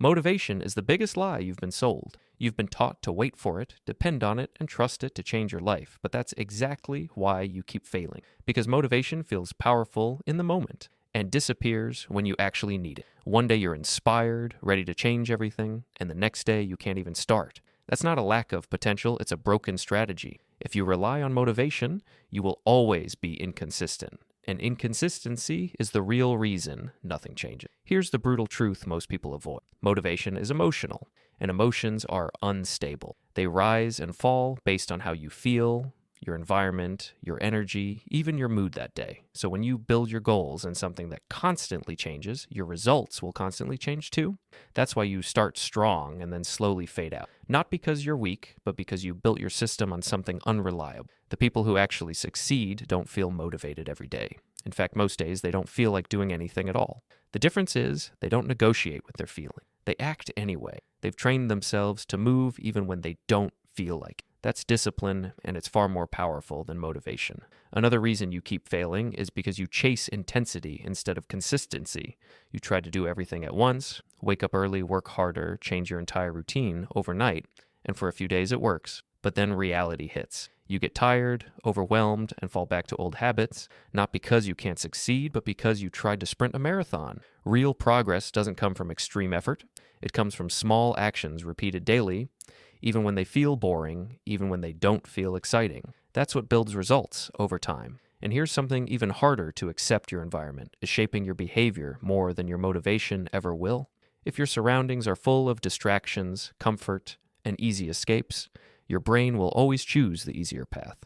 Motivation is the biggest lie you've been sold. You've been taught to wait for it, depend on it, and trust it to change your life. But that's exactly why you keep failing. Because motivation feels powerful in the moment and disappears when you actually need it. One day you're inspired, ready to change everything, and the next day you can't even start. That's not a lack of potential, it's a broken strategy. If you rely on motivation, you will always be inconsistent. And inconsistency is the real reason nothing changes. Here's the brutal truth most people avoid. Motivation is emotional, and emotions are unstable. They rise and fall based on how you feel, your environment, your energy, even your mood that day. So when you build your goals in something that constantly changes, your results will constantly change too. That's why you start strong and then slowly fade out. Not because you're weak, but because you built your system on something unreliable. The people who actually succeed don't feel motivated every day. In fact, most days they don't feel like doing anything at all. The difference is they don't negotiate with their feeling. They act anyway. They've trained themselves to move even when they don't feel like it. That's discipline, and it's far more powerful than motivation. Another reason you keep failing is because you chase intensity instead of consistency. You try to do everything at once, wake up early, work harder, change your entire routine overnight, and for a few days it works. But then reality hits. You get tired, overwhelmed, and fall back to old habits, not because you can't succeed, but because you tried to sprint a marathon. Real progress doesn't come from extreme effort. It comes from small actions repeated daily, even when they feel boring, even when they don't feel exciting. That's what builds results over time. And here's something even harder to accept: your environment is shaping your behavior more than your motivation ever will. If your surroundings are full of distractions, comfort, and easy escapes, your brain will always choose the easier path.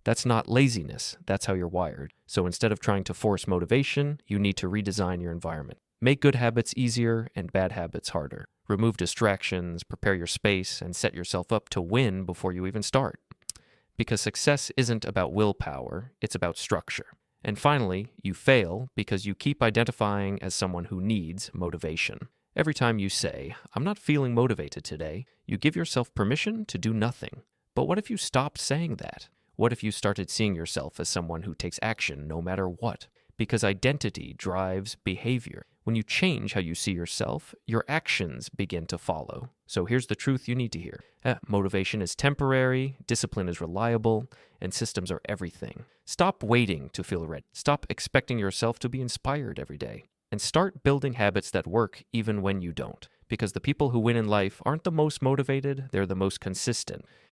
That's not laziness, that's how you're wired. So instead of trying to force motivation, you need to redesign your environment. Make good habits easier and bad habits harder. Remove distractions, prepare your space, and set yourself up to win before you even start. Because success isn't about willpower, it's about structure. And finally, you fail because you keep identifying as someone who needs motivation. Every time you say, "I'm not feeling motivated today," you give yourself permission to do nothing. But what if you stopped saying that? What if you started seeing yourself as someone who takes action no matter what? Because identity drives behavior. When you change how you see yourself, your actions begin to follow. So here's the truth you need to hear. Motivation is temporary, discipline is reliable, and systems are everything. Stop waiting to feel ready. Stop expecting yourself to be inspired every day. And start building habits that work even when you don't. Because the people who win in life aren't the most motivated, they're the most consistent.